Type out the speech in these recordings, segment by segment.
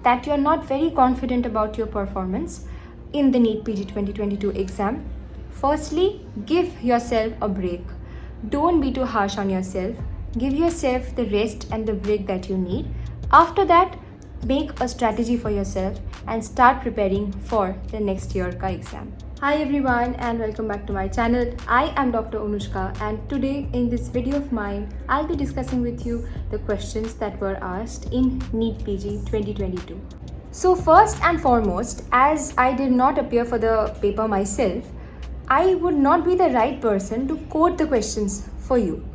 that you're not very confident about your performance in the NEETPG 2022 exam, firstly, give yourself a break. Don't be too harsh on yourself. Give yourself the rest and the break that you need. After that, make a strategy for yourself and start preparing for the next year ka exam. Hi everyone and welcome back to my channel. I am Dr. Anushka and today in this video of mine, I'll be discussing with you the questions that were asked in NEETPG 2022. So first and foremost, as I did not appear for the paper myself, I would not be the right person to quote the questions for you.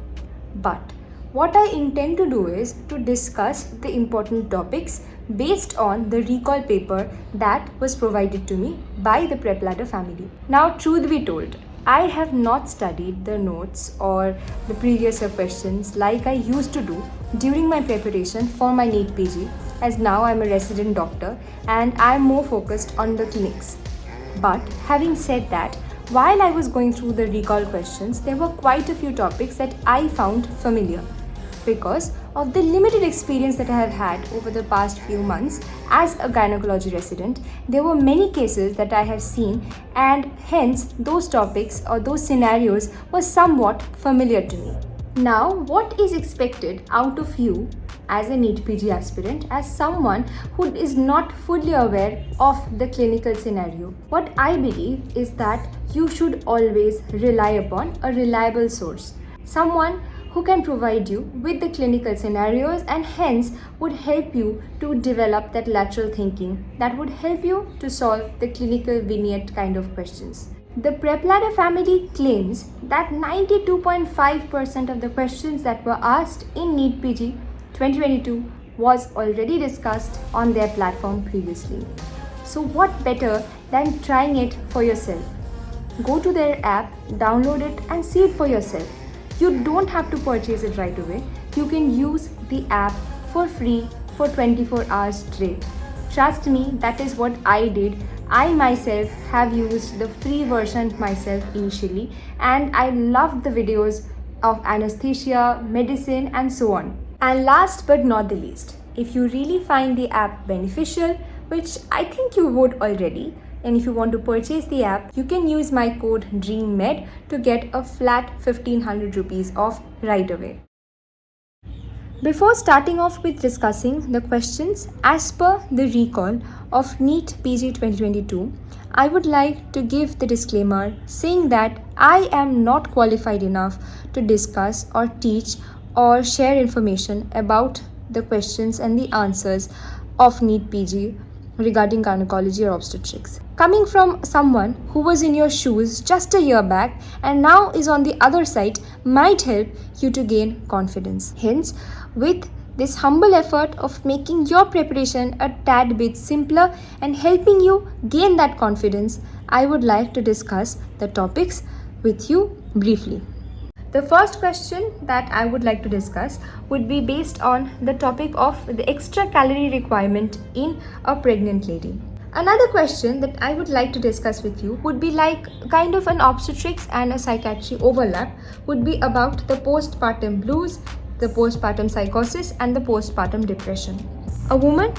But what I intend to do is to discuss the important topics based on the recall paper that was provided to me by the Prepladder family. Now, truth be told, I have not studied the notes or the previous questions like I used to do during my preparation for my NEETPG, as now I'm a resident doctor and I'm more focused on the clinics. But having said that, while I was going through the recall questions, there were quite a few topics that I found familiar. Because of the limited experience that I have had over the past few months as a gynecology resident, there were many cases that I have seen and hence those topics or those scenarios were somewhat familiar to me. Now, what is expected out of you as a NEETPG aspirant, as someone who is not fully aware of the clinical scenario? What I believe is that you should always rely upon a reliable source, someone who can provide you with the clinical scenarios and hence would help you to develop that lateral thinking that would help you to solve the clinical vignette kind of questions. The Prepladder family claims that 92.5% of the questions that were asked in NEETPG 2022 was already discussed on their platform previously. So what better than trying it for yourself? Go to their app, download it and see it for yourself. You don't have to purchase it right away. You can use the app for free for 24 hours straight. Trust me, that is what I did. I myself have used the free version myself initially and I loved the videos of anesthesia, medicine and so on. And last but not the least, if you really find the app beneficial, which I think you would already, and if you want to purchase the app, you can use my code DREAMMED to get a flat 1500 rupees off right away. Before starting off with discussing the questions as per the recall of NEETPG 2022, I would like to give the disclaimer saying that I am not qualified enough to discuss or teach or share information about the questions and the answers of NEETPG regarding gynecology or obstetrics. Coming from someone who was in your shoes just a year back and now is on the other side might help you to gain confidence. Hence, with this humble effort of making your preparation a tad bit simpler and helping you gain that confidence, I would like to discuss the topics with you briefly. The first question that I would like to discuss would be based on the topic of the extra calorie requirement in a pregnant lady. Another question that I would like to discuss with you would be like kind of an obstetrics and a psychiatry overlap, would be about the postpartum blues, the postpartum psychosis and the postpartum depression. A woman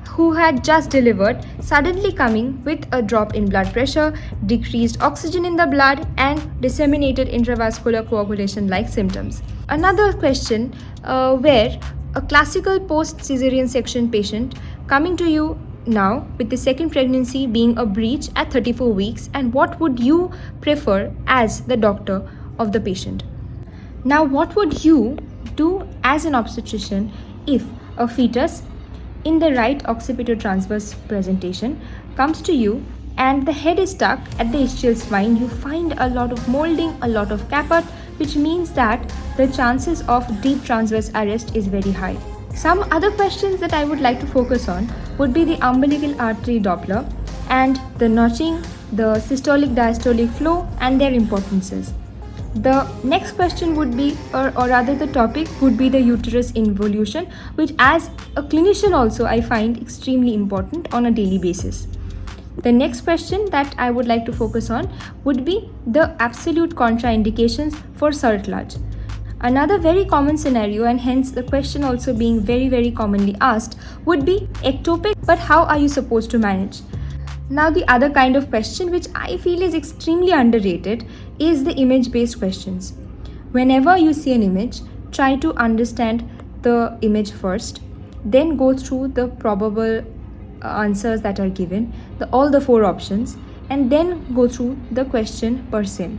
who had just delivered suddenly coming with a drop in blood pressure, decreased oxygen in the blood and disseminated intravascular coagulation like symptoms. Another question where a classical post-cesarean section patient coming to you now with the second pregnancy being a breech at 34 weeks, and what would you prefer as the doctor of the patient? Now, what would you do as an obstetrician if a fetus in the right occipito-transverse presentation comes to you and the head is stuck at the ischial spine? You find a lot of molding, a lot of caput, which means that the chances of deep transverse arrest is very high. Some other questions that I would like to focus on would be the umbilical artery Doppler and the notching, the systolic diastolic flow and their importances. The next question would be, or rather the topic would be the uterus involution, which as a clinician also I find extremely important on a daily basis. The next question that I would like to focus on would be the absolute contraindications for cerclage. Another very common scenario, and hence the question also being very commonly asked, would be ectopic, but how are you supposed to manage? Now, the other kind of question which I feel is extremely underrated is the image-based questions. Whenever you see an image, try to understand the image first, then go through the probable answers that are given, all the 4 options, and then go through the question per se.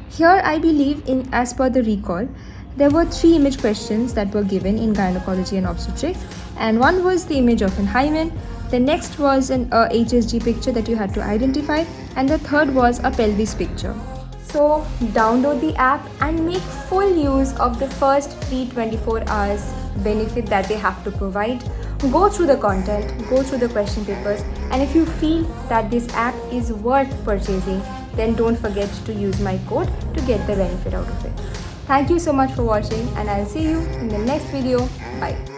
Here, I believe, as per the recall, there were 3 image questions that were given in gynecology and obstetrics, and one was the image of an hymen, the next was an HSG picture that you had to identify, and the third was a pelvis picture. So, download the app and make full use of the first free 24 hours benefit that they have to provide. Go through the content, go through the question papers, and if you feel that this app is worth purchasing, then don't forget to use my code to get the benefit out of it. Thank you so much for watching, and I'll see you in the next video. Bye.